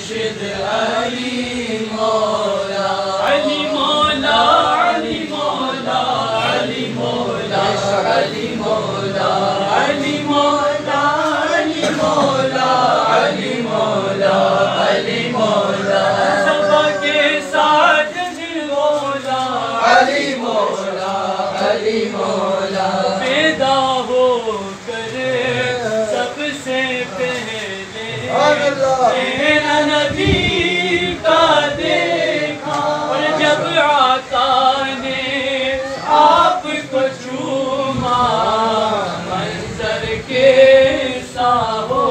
مرشد علی مولا علی مولا علی مولا علی مولا علی مولا علی مولا علی مولا علی مولا علی مولا صفا کے ساتھ مولا علی مولا علی مولا پیدا ہو کر سب سے پہلے میرا نبی کا دیکھا اور جب آقا نے آپ کو چوما منظر کے ساہو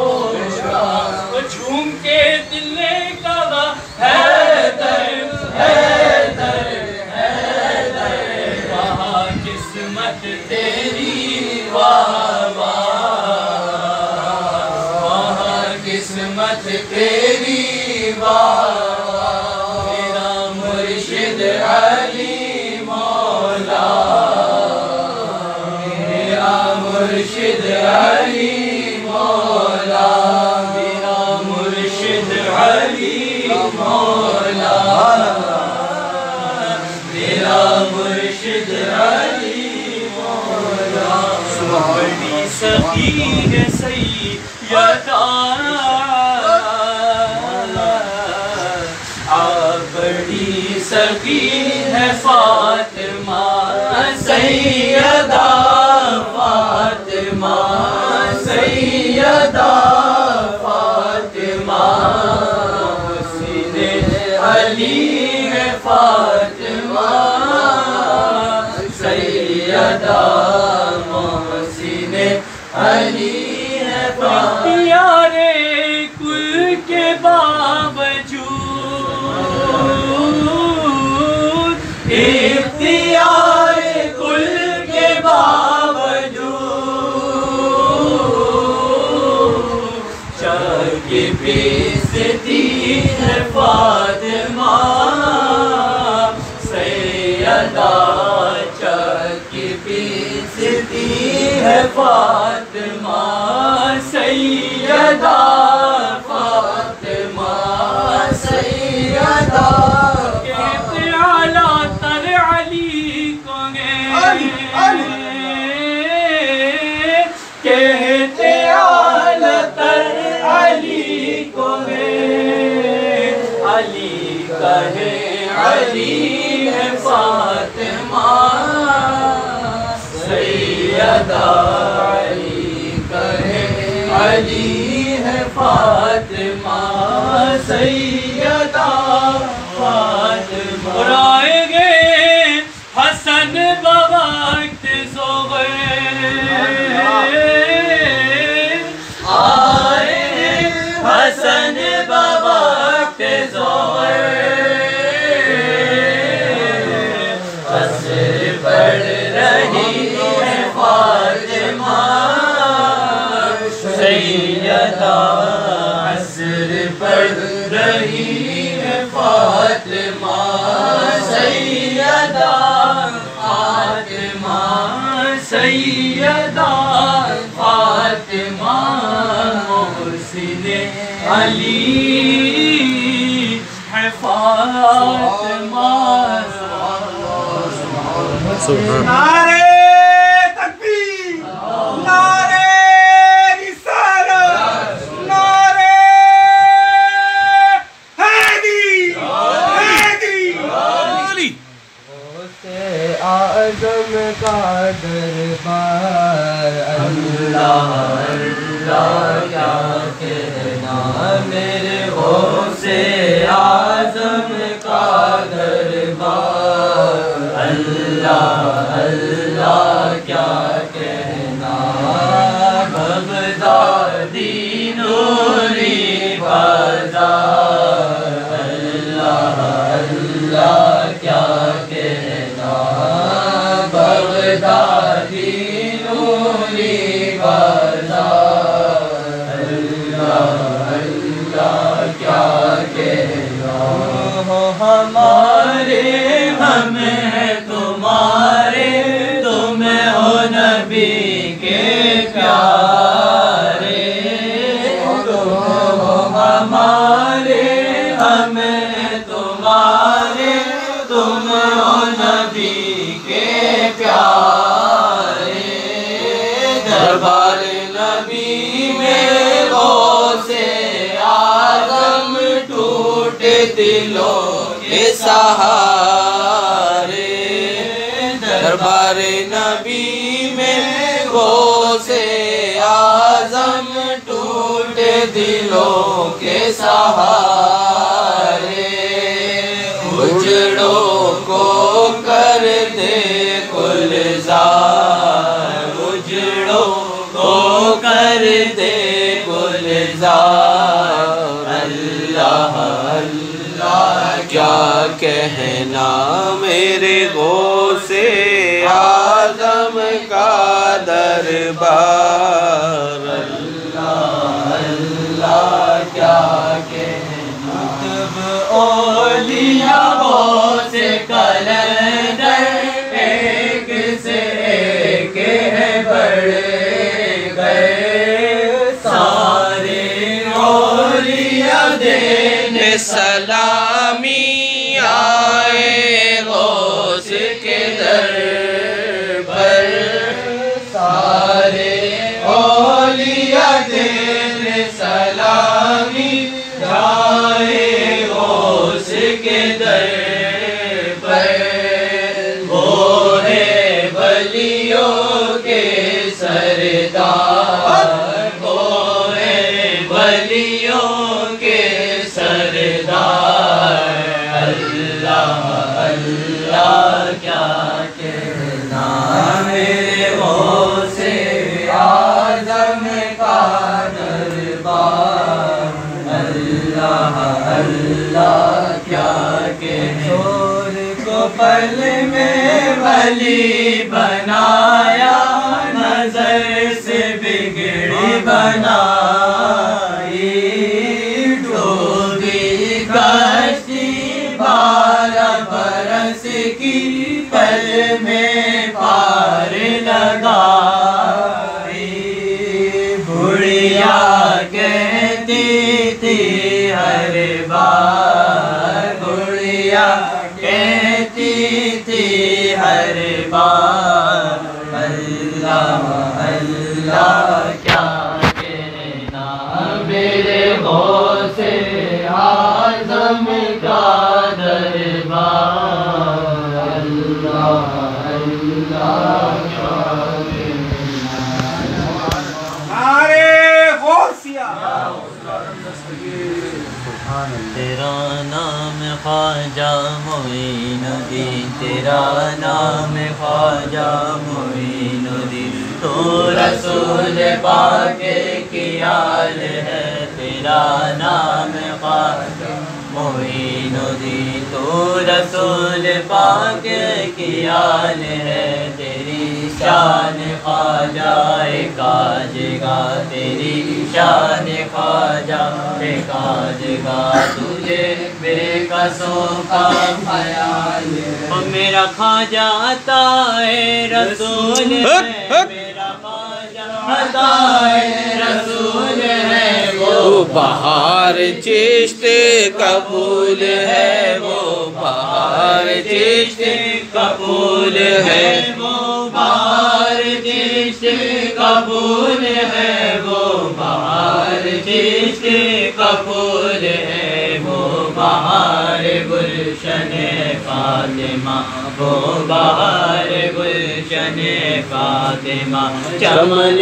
وہ جھوم کے دل نے کہا حیدر حیدر حیدر وہاں قسمت تیری واہ وہاں قسمت تیری واہ میرا مرشد علی مولا میرا مرشد علی مولا میرا مرشد علی مولا میرا مرشد علی مولا بڑی سخی ہے سیدہ بڑی سخی ہے فاطمہ سیدہ فاطمہ سیدہ فاطمہ حسین علی ہے فاطمہ سیدہ محسن علی ہے اختیار کل کے باوجود اختیار کل کے باوجود چاک پیستی ہے فاطمہ سیدہ چاک پیستی ہے فاطمہ سیدہ فاطمہ سیدہ کہتے اعلیٰ تر علی کو گے کہتے اعلیٰ تر علی کو گے علی کہے علی ہے فاطمہ سیدہ علی کہے علی ہے فاطمہ سیدہ فاطمہ اور آئیں گے حسن بوقت زغیر آئیں گے حسن بوقت زغیر عصر پڑھ رہی ہے فاطمہ سیدہ عصر پڑھ رہی ہے فاطمہ سیدہ فاطمہ سیدہ فاطمہ محسن علی ہے فاطمہ نعرے تکبیر نعرے رسالت نعرے حیدی حیدی اعظم کا دربار اللہ اللہ کیا کہنا میرے غوث اعظم کا دربار اللہ اللہ کیا کہنا بغدادی نوری بازار اللہ اللہ کیا کہنا بغدادی نوری بازار اللہ اللہ کیا کہنا ہمارے ہم ہیں تمہارے تم ہو نبی کے پیارے تم ہمارے دلوں کے سہارے دربار نبی میں غوث اعظم ٹوٹے دلوں کے سہارے اجڑوں کو کر دے گلزار اجڑوں کو کر دے گلزار اللہ اللہ کیا کہنا میرے غوث اعظم کا دربار اللہ اللہ کیا کہنا تب اولیاء غوث کلندر ایک سے ایک بڑے گئے سارے اولیاء دینے سلامی آئے غوث کے در پر سارے اولیاء دینے سلامی آئے غوث کے در پر وہ ہے ولیوں کے سردار وہ ہے ولیوں کے سردار اللہ اللہ کیا کہنا میرے غوث اعظم کا دربار اللہ اللہ کیا کہنا شور کو پل میں ولی بنایا نظر سے بگڑی بنائی ڈوبی کشتی 12 برس کی پل میں پار لگائی بڑھیا کہتی تھی ہر بار بڑھیا کہتی تھی ہر بار اللہ اللہ کیا کہنا میرے غوث اعظم کا دربار اللہ اللہ کیا کہنا نعرے غوثیہ تیرا نام خواجہ معین الدین تیرا نام خواجہ معین الدین تو رسول پاک کی آل ہے تیرا نام خواجہ معین الدین تو رسول پاک کی آل ہے تیری شان خواجہ کاج گا تیری شان خواجہ کاج گا تجھے بے قصوں کا خیال میرا خواجہ عطا رسول ہے میرا خواجہ عطا رسول ہے وہ بہار چشت قبول ہے وہ بہار چشت قبول ہے وہ بہار چشت قبول ہے وہ بہار چشت قبول ہے وہ بہار گلشن فاطمہ وہ بہار گلشن فاطمہ چمن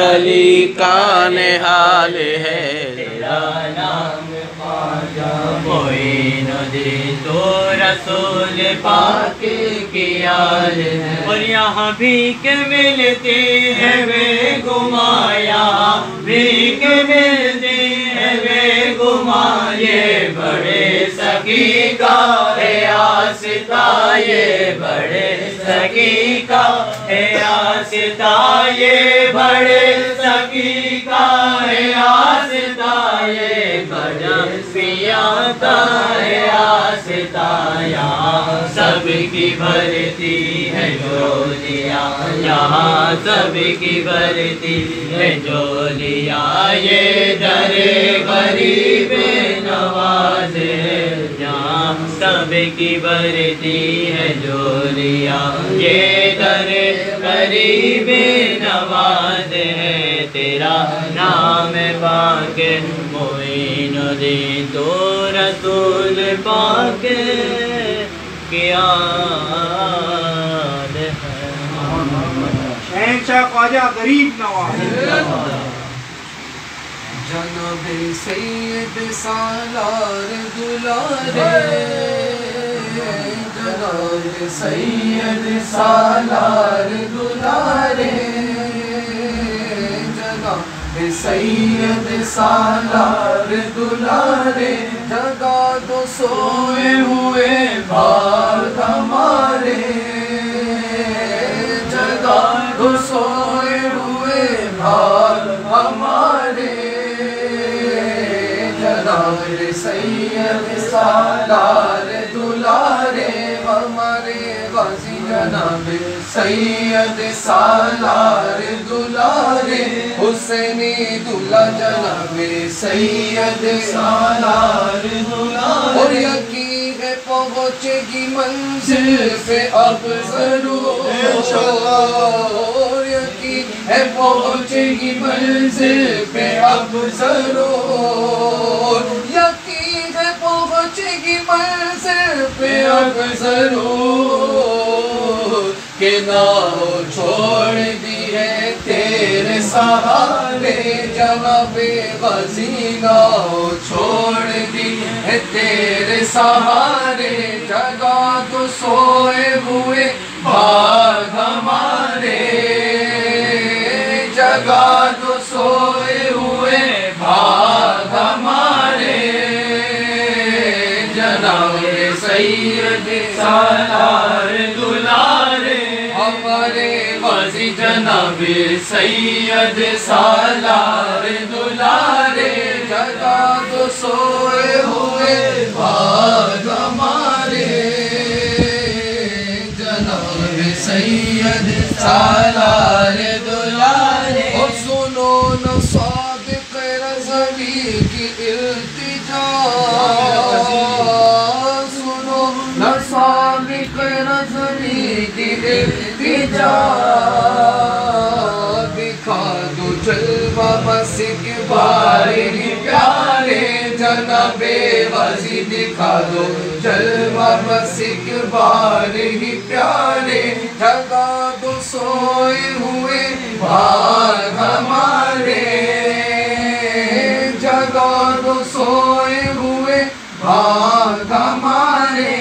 علی کا نہال ہے تیرا نام خواجہ معین الدین تو رسول پاک کی آل ہے اور یہاں بھیک ملتے ہیں بے گما یہاں بھیک ملتے ہیں بے گما یہ بڑے سخی کا ہے آستا یہ بڑے سخی کا ہے آستا یہ بڑے سخی کا ہے آستا یہ بڑا پیاتا ہے آستا یہاں سب کی بھرتی ہے جولیاں یہاں سب کی بھرتی ہے جولیاں یہ در غریب نواز ہے جہاں سب کی بھرتی ہے جولیاں یہ در غریب نواز ہے تیرا نام پاک معین الدین تو رسول پاک کیا ہے شہنشاہ خواجہ غریب نواز جناب سید سالار دلارے جناب سید سالار دلارے جناب سید سالار دلارے جگا دو سوئے ہوئے بھاگ ہمارے جگا دو سوئے ہوئے بھاگ ہمارے جناب سید سالار دلارے ہمارے غازی جناب سید سالار دلارے حسینی دلہ جناب سید سالار دلارے اور یقین ہے پہنچے گی منزل پہ اب ضرور اور یقین ہے پہنچے گی منزل پہ اب ضرور یقین ہے پہنچے گی منزل پہ اب ضرور کہ ناؤ چھوڑ دی ہے تیرے سہارے جناب غازی ناؤ چھوڑ دی ہے تیرے سہارے جگا تو سوئے ہوئے بھاگ ہمارے جگا تو سوئے ہوئے بھاگ ہمارے جناب سید سالار دلارے ہمارے غازی جناب سید سالار دلارے جگا تو سوئے ہوئے بھاگ ہمارے جناب سید سالار دلارے اور سنو نہ صادق رضوی کی التجا سنو نہ صادق رضوی کی التجا دکھا دو جلوہ بس ایک بار ہی پیارے جناب غازی دکھا دو جلوہ بس ایک بار ہی پیارے جگا دو سوئے ہوئے بھاگ ہمارے جگا دو سوئے ہوئے بھاگ ہمارے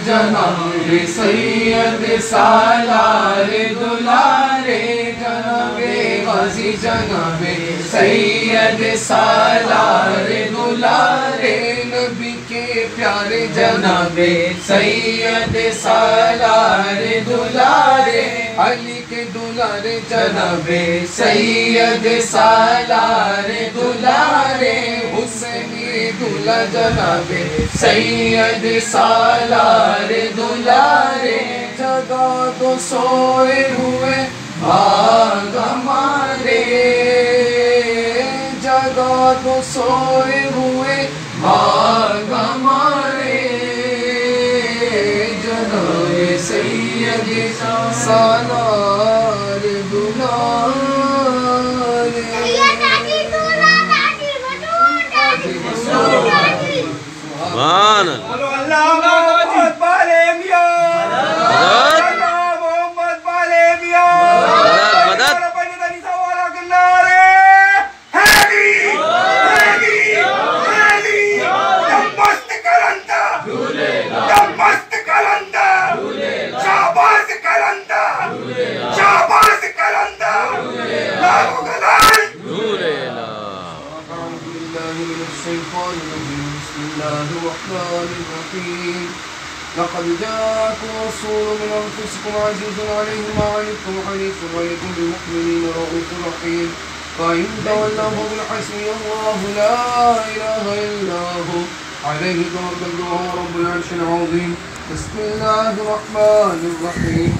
جناب سید سالار دلارے جناب غازی جناب سید سالار دلارے نبی کے پیارے جناب سید سالار دلارے علی کے دلارے جناب سید سالار دلارے حسینی دلہ جناب سید سالار دلارے جگا تو سوئے ہوئے بھاگ ہمارے جگا تو سوئے ہوئے بھاگ ہمارے جناب سید سالار دلارے بولو اللہ محمد والے میاں اللہ محمد والے میاں پنجتنی سوالا کنارے ہیگی ہیگی ہیگی دم مست کلندہ دم مست کلندہ شہباز کلندہ شہباز کلندہ لاغو گلال أعوذ بالله من الشيطان الرجيم بسم الله الرحمن الرحيم لقد جاءكم رسول من أنفسكم عزيز عليه ما عنتم حريص عليكم بالمؤمنين رؤوف رحيم فإن تولوا فقل حسبي الله لا إله إلا هو عليه توكلت وهو رب العرش العظيم بسم الله الرحمن الرحيم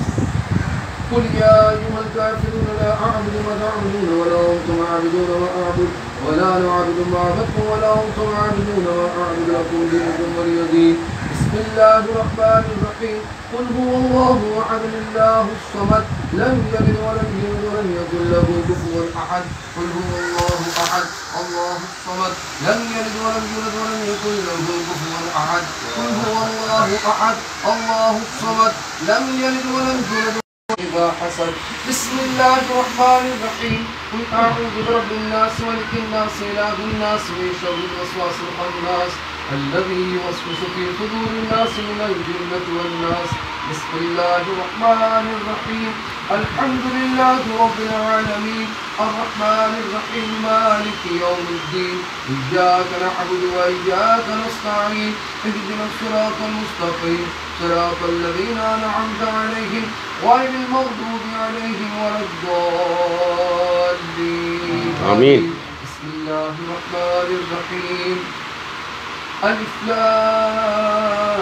قل يا أيها الكافرون لا أعبد ما تعبدون ولا أنتم عابدون ما أعبد ولا نعبد ما عبدتم ولا أنتم عابدون ما أعبد لكم دينكم ولي دين بسم الله الرحمن الرحيم الرحيم قل هو الله أحد الله الصمد لم يلد ولم يولد ولم يكن له كفوا أحد قل هو الله أحد الله الصمد لم يلد ولم يولد ولم يكن له كفوا أحد قل هو الله أحد الله الصمد لم يلد ولم يولد إذا حسد بسم الله الرحمن الرحيم قل أعوذ برب الناس ملك الناس إله الناس من شر الوسواس الخناس الذي يوسوس في صدور الناس من الجنة والناس بسم الله الرحمن الرحيم الحمد لله رب العالمين الرحمن الرحيم مالك يوم الدين إياك نعبد وإياك نستعين اهدنا الصراط المستقيم صراط الذين أنعمت عليهم غير المغضوب عليهم ولا الضالين آمين. بسم الله الرحمن الرحيم ألف لام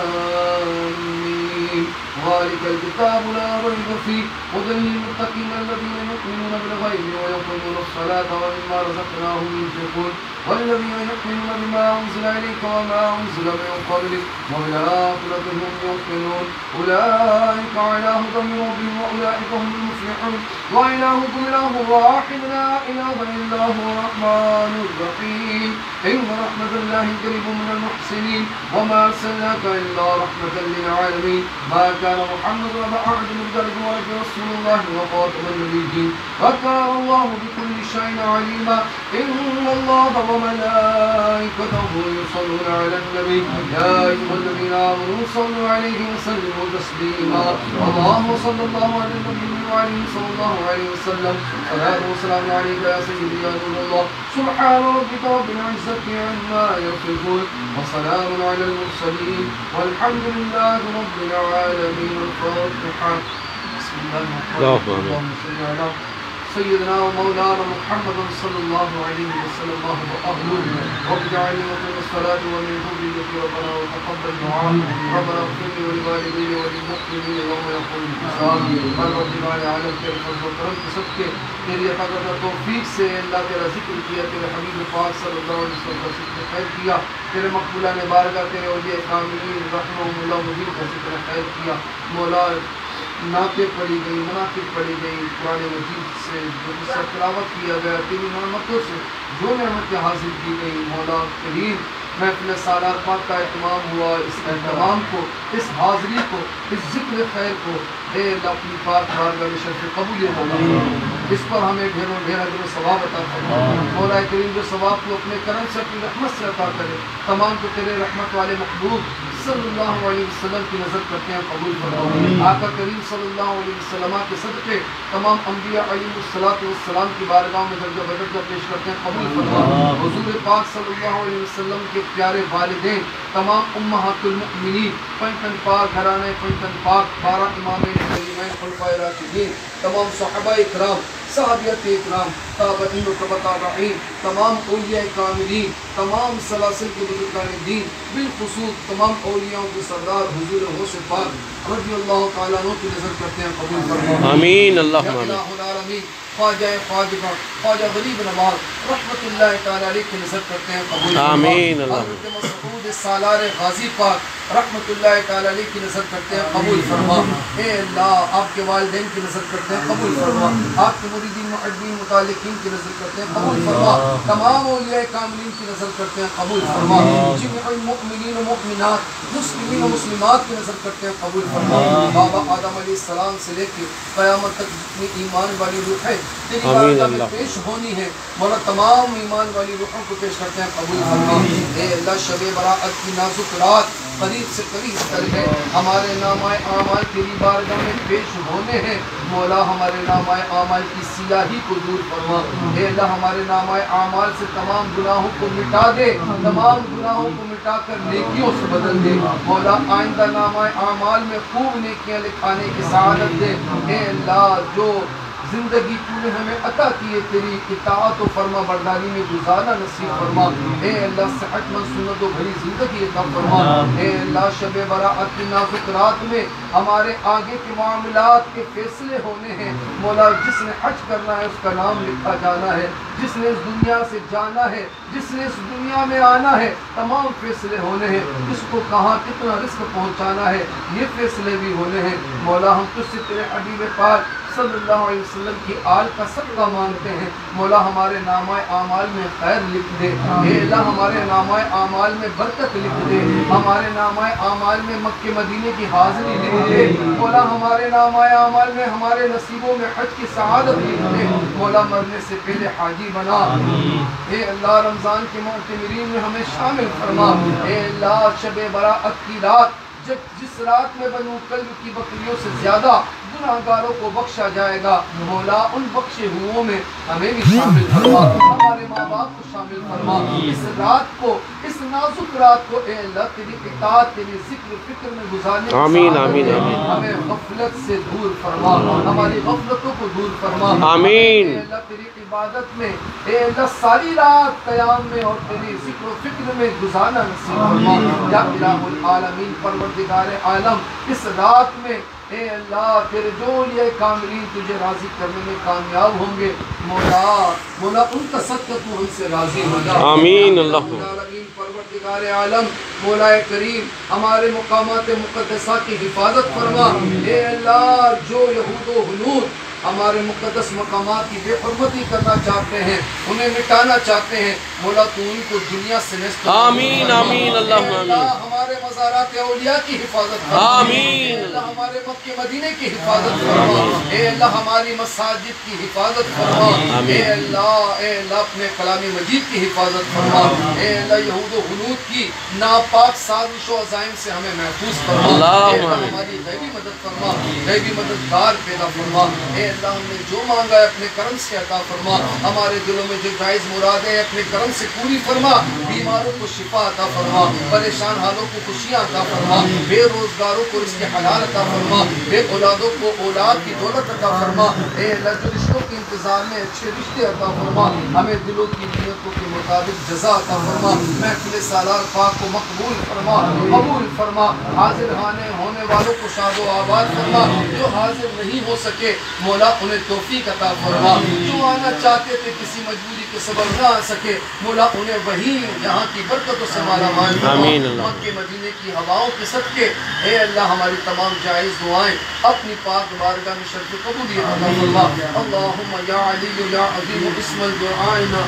ميم ذلك الكتاب لا ريب فيه هدى للمتقين الذين يؤمنون بالغيب ويقيمون الصلاة ومما رزقناهم ينفقون والذين يؤمنون بما أنزل إليك وما أنزل من قبلك وبالآخرة هم يوقنون أولئك على هدى من ربهم وأولئك هم المفلحون وإلهكم إله واحد لا إله إلا هو الرحمن الرحيم إن رحمة الله قريب من المحسنين وما أرسلناك إلا رحمة للعالمين ما كان محمد أبا أحد من رجالكم ولكن رسول الله وخاتم النبيين وكان الله بكل شيء عليما إن الله وملائكته يصلون على النبي يا أيها الذين آمنوا صلوا عليه وسلموا تسليما اللهم صل الله على النبي وعليه صلى الله عليه وسلم صلاة وسلام عليك يا سيدي يا نور الله سبحان ربك رب العزة عما يصفون وسلام على المرسلين والحمد لله رب العالمين الفاتحة بسم الله الرحمن الرحيم اللهم صل على سيدنا ومولانا محمد صلى الله عليه وسلم وأهله وابجعلني وقم الصلاة ومن ذريتي ربنا وتقبل دعاء ربنا اغفر لي ولوالدي وللمؤمنين يوم يقوم الحساب ہر رب العالمین تیرے فضل و کرم کے سب کے تیری عطا کردہ توفیق سے اللہ تیرا ذکر کیا تیرے حبیب پاک صلی اللہ علیہ وسلم کا ذکر خیر کیا تیرے مقبولان بارگاہ تیرے اولیاء کاملین رحمہم اللہ مجید کا ذکر خیر کیا مولا نعتیں پڑھی گئی مناقب پڑھی گئی قرآن مجید سے جو اس سے تلاوت کیا گیا تیری نعمتوں سے جو نعمتیں حاصل کی گئی مولا کریم محفل سالار پاک کا اہتمام ہوا اس اہتمام کو اس حاضری کو اس ذکر خیر کو اے اللہ اپنی پاک بارگاہ میں شرف قبولیت عطا فرما اس پر ہمیں ڈھیروں ڈھیر اجر و ثواب عطا فرما مولا کریم جو ثواب کو اپنے کرم سے اپنی رحمت سے عطا کرے تمام کو تیرے رحمت والے محبوب صلی اللہ علیہ وسلم کی نظر کرتے ہیں قبول فرما آقا کریم صلی اللہ علیہ وسلم کے صدقے تمام انبیاء علیہ السلام کی بارگاہ میں درجہ بدرجہ پیش کرتے ہیں قبول فرما حضور پاک صلی اللہ علیہ وسلم کے پیارے والدین تمام امہات المؤمنین پنجتن پاک گھرانے پنجتن پاک 12 امامین خلیفین خلفائے راشدین تمام صحابہ اکرام صحابیت اکرام تابعین و تبع تابعین تمام اولیاء کاملین تمام سلاسل کے بزرگان دین بالخصوص تمام اولیاء کے سردار حضور غوث پاک رضی اللہ تعالیٰ عنہ کی نظر کرتے ہیں قبول فرما آمین اللہم الہ العالمین خواجہ خواجہ خواجہ غریب نواز رحمت اللہ تعالیٰ علیہ کی نظر کرتے ہیں قبول فرما آمین حضرت مسعود سالار غازی پاک رحمت اللہ تعالیٰ علیہ کی نظر کرتے ہیں قبول فرما اے اللہ آپ کے والدین کی نظر کرتے ہیں قبول فرما آپ کے مریدین محبین متعلقین کی نظر کرتے ہیں قبول فرما تمام اولیاء کاملین کی نظر کرتے ہیں قبول فرما جميع المؤمنین و مؤمنات مسلمین و مسلمات کی نظر کرتے ہیں قبول فرما بابا آدم علیہ السلام سے لے کے قیامت تک جتنی ایمان والی روح ہے تیری بارگاہ میں پیش ہونی ہے مولا تمام ایمان والی روحوں کو پیش کرتے ہیں قبول فرما اے اللہ شب براءت کی نازک رات قریب سے قریب تر ہے ہمارے نامہ اعمال تیری بارگاہ میں پیش ہونے ہیں مولا ہمارے نامہ اعمال کی سیاہی کو دور فرما اے اللہ ہمارے نامہ اعمال سے تمام گناہوں کو مٹا دے تمام گناہوں کو مٹا کر نیکیوں سے بدل دے مولا آئندہ نامہ اعمال میں خوب نیکیاں لکھانے کی سعادت دے اے اللہ جو زندگی تُونے ہمیں عطا کی ہے، تیری اطاعت و فرما برداری میں گزارنا نصیب فرما۔ اے اللہ صحت مند سنت و بھری زندگی عطا فرما۔ اے اللہ شب برات کی نازک رات میں ہمارے آگے کے معاملات کے فیصلے ہونے ہیں مولا، جس نے حج کرنا ہے اس کا نام لکھا جانا ہے، جس نے اس دنیا سے جانا ہے، جس نے اس دنیا میں آنا ہے، تمام فیصلے ہونے ہیں، کس کو کہاں کتنا رزق پہنچانا ہے یہ فیصلے بھی ہونے ہیں مولا۔ ہم تجھ سے تیرے حبیب پاک صلی اللہ علیہ وسلم کی آل کا صدقہ مانگتے ہیں مولا، ہمارے نامہ اعمال میں خیر لکھ دے۔ اے اللہ ہمارے نامہ اعمال میں برکت لکھ دے، ہمارے نامہ اعمال میں مکہ مدینے کی حاضری لکھ دے مولا، ہمارے نامہ اعمال میں ہمارے نصیبوں میں حج کی سعادت لکھ دے مولا، مرنے سے پہلے حاجی بنا۔ اے اللہ رمضان کے معتمرین میں ہمیں شامل فرما۔ اے اللہ شب برات کی رات، جس رات میں بنو کلب کی بکریوں سے زیادہ گناہگاروں کو بخشا جائے گا مولا، ان بخشے ہوئوں میں ہمیں بھی شامل فرما، ہمارے ماں باپ کو شامل فرما۔ اس رات کو، اس نازک رات کو اے اللہ تیری اطاعت، تیری ذکر فکر میں گزارنے کی آمین آمین آمین۔ ہمیں غفلت سے دور فرما، ہماری غفلتوں کو دور فرما آمین۔ اے اللہ تیری عبادت میں اے اللہ ساری رات قیام میں اور تیری ذکر و فکر میں گزارنا نصیب فرما یا الہ العالمین، پروردگار عالم۔ اس رات میں اے اللہ تیرے جو اولیاء کاملین تجھے راضی کرنے میں کامیاب ہوں گے مولا ان کا صدقہ تو ہم سے راضی ہو جا۔ آمین اللہم العالمین پروردگار عالم مولا کریم، ہمارے مقامات مقدسہ کی حفاظت فرما۔ اے اللہ جو یہود و ہنود ہمارے مقدس مقامات کی بے حرمتی کرنا چاہتے ہیں، انہیں مٹانا چاہتے ہیں مولا، تو ان کو دنیا سے نست آمین آمین اللہم آمین۔ ہمارے مزارات اولیاء کی حفاظت فرما۔ آمین۔ اے اللہ ہمارے مکہ مدینے کی حفاظت فرما۔ اے اللہ ہماری مساجد کی حفاظت فرما۔ اے اللہ اپنے کلام مجید کی حفاظت فرما۔ اے اللہ یہود و غنود کی ناپاک سازش و عزائم سے ہمیں محفوظ فرما۔ اے اللہ ہماری غیبی مدد فرما، غیبی مددگار پیدا فرما۔ اے اللہ ہم نے جو مانگا ہے اپنے کرم سے عطا فرما، ہمارے دلوں میں جو جائز مرادیں ہیں اپنے کرم سے پوری فرما، بیماروں کو شفا عطا فرما، پریشان حالوں کو خوشیاں عطا فرما، بے روزگاروں کو رزق حلال عطا فرما، بے اولادوں کو اولاد کی دولت عطا فرما۔ اے اللہ جو رشتوں کے انتظار میں اچھے رشتے عطا فرما، ہمیں دلوں کی نیتوں کے مطابق جزا عطا فرما، محفل سالار پاک کو مقبول فرما، قبول فرما، حاضر ہونے والوں کو شاد و آباد فرما، جو حاضر نہیں ہو سکے مولا انہیں توفیق عطا فرما، جو آنا چاہتے تھے کسی مجبوری کے سبب نہ آ سکے مولا انہیں وہی یہاں کی برکتوں سے مالا مال فرما۔ مکہ مدینے کی ہواؤں کے صدقے اے اللہ ہماری تمام جائز دعائیں اپنی پاک بارگاہ میں شرف قبولیت عطا فرما۔ اللہم یا علی یا عظیم اسم الدعائنا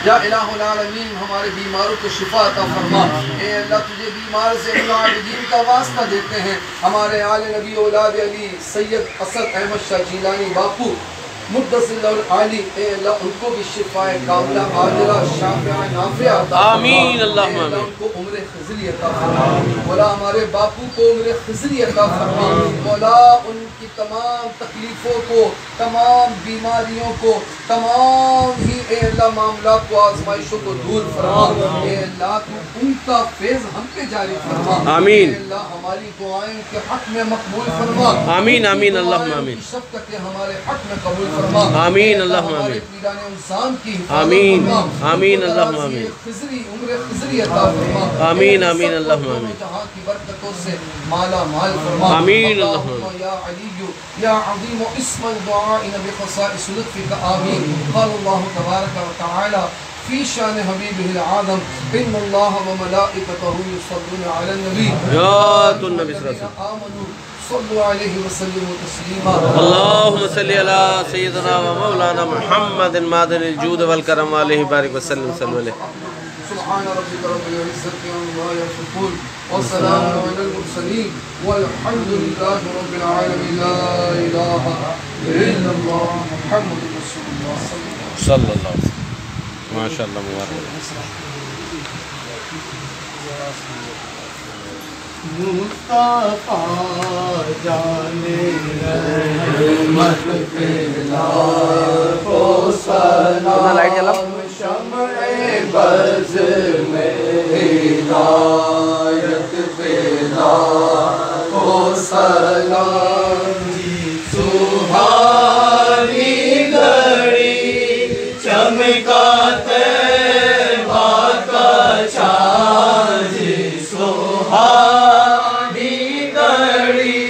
یا الہ العالمین، ہمارے بیماروں کو شفا عطا فرما۔ اے اللہ تجھے بیمار زین العابدین کا واسطہ دیتے ہیں، ہمارے آل نبی اولاد علی سید اسد احمد شاہ جیلانی باپو مقدس اللہ العالی، اے اللہ ان کو بھی شفاء کاملہ عاجلہ شافعہ نافعہ عطا فرما۔ آمین اللہم اے اللہ ان کو عمر خضری عطا فرما، مولا ہمارے باپو کو عمر خضری عطا فرما، مولا ان کی تمام تکلیفوں کو، تمام بیماریوں کو، تمام ہی اے اللہ معاملات کو، آزمائشوں کو دور فرما۔ اے اللہ تو ان کا فیض ہم پہ جاری فرما۔ آمین۔ اے اللہ ہماری دعائیں کے حق میں مقبول فرما۔ آمین آمین اللہم آمین۔ شفقتیں ہمارے حق میں قبول فرما۔ آمین اللہم آمین۔ ہمارے پیران انسان کی حفاظت آمین فرما۔ آمین اللہم آمین۔ خضری عمر خضری عطا فرما۔ آمین آمین اللہم آمین۔ جہاں کی برکتوں سے مالا مال فرما۔ آمین اللہم اللہم یا علی یا عظیم اسم الدعائن بخصائص لطفک آمین۔ قال اللہ تبارک و تعالی فی شان حبیبہ العظم ان اللہ و ملائکتہ یصلون علی النبی یا النبی صلی اللہ علیہ وسلم آمنوا صلوا علیہ وسلم تسلیما۔ اللہم صلی علی سیدنا و مولانا محمد معدن الجود والکرم علیہ بارک وسلم صلی اللہ علیہ سبحان ربک رب العزت عما یصفون وسلام علی المرسلین والحمد للہ رب العالمین لا الہ الا اللہ محمد رسول اللہ صلی اللہ علیہ وسلم۔ ماشاءاللہ مبارک۔ مصطفیٰ جانے رحمت پہ لاکھوں سلام، شمع بز میں ہدایت پہ لاکھوں سلام، سبحان چمکا طیبہ کا چاند سہانی گھڑی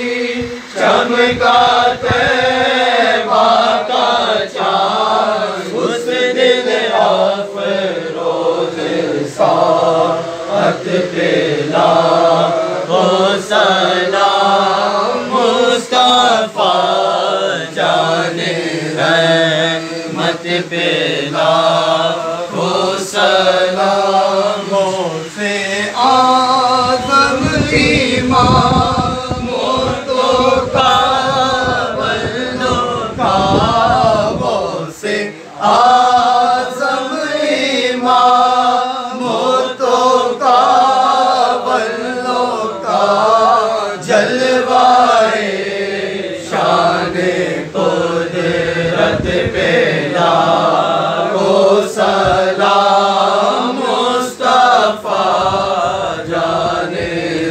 چمکا طیبہ کا چاند اس دن افروز ساعت پہ لاکھوں سلام مصطفیٰ جان رحمت پہ لاکھوں سلاموں سے اعظم اماموں تو کابلوں کعبوں سے اعظم اماموں تو کابلوں کا جلوائے شان قدرت پہ لاکھوں سلام مصطفیٰ جان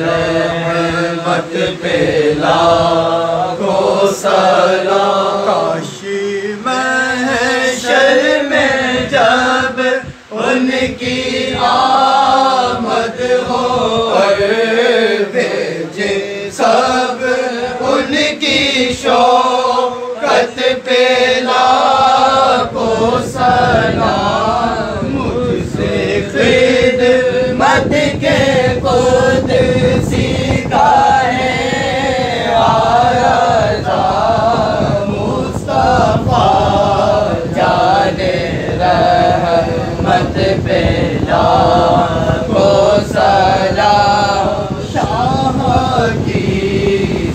رحمت پہ لاکھوں سلام کاش محشر میں جب ان کی آمد ہو اور بھیجے سب ان کی شوکت پہ لاکھوں سلام مجھ سے خدمت کے قدسی کا ہے آرزاں مصطفیٰ جان رحمت پہ لاکھوں سلام شاہ کی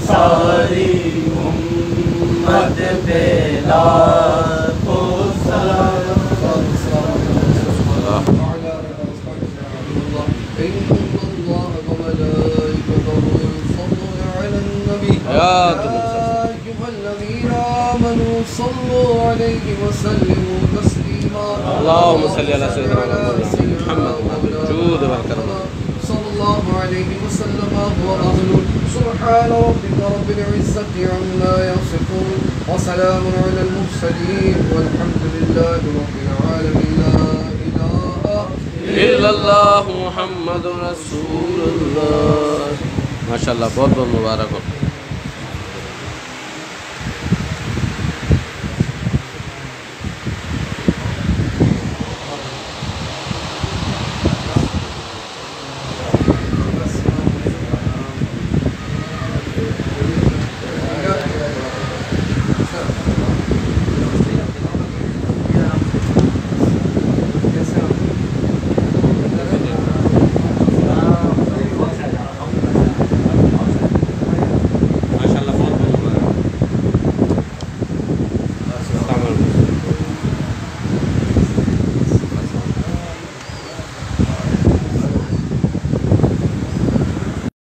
ساری امت پہ لاکھوں سلام صلوا عليه وسلموا تسليما اللهم صل على سيدنا محمد الجود والكرم صلى الله عليه وسلم وأهله سبحان ربك رب العزة عما يصفون وسلام على المرسلين والحمد لله رب العالمين لا إله إلا الله محمد رسول الله ما شاء الله بہت بہت مبارک ہو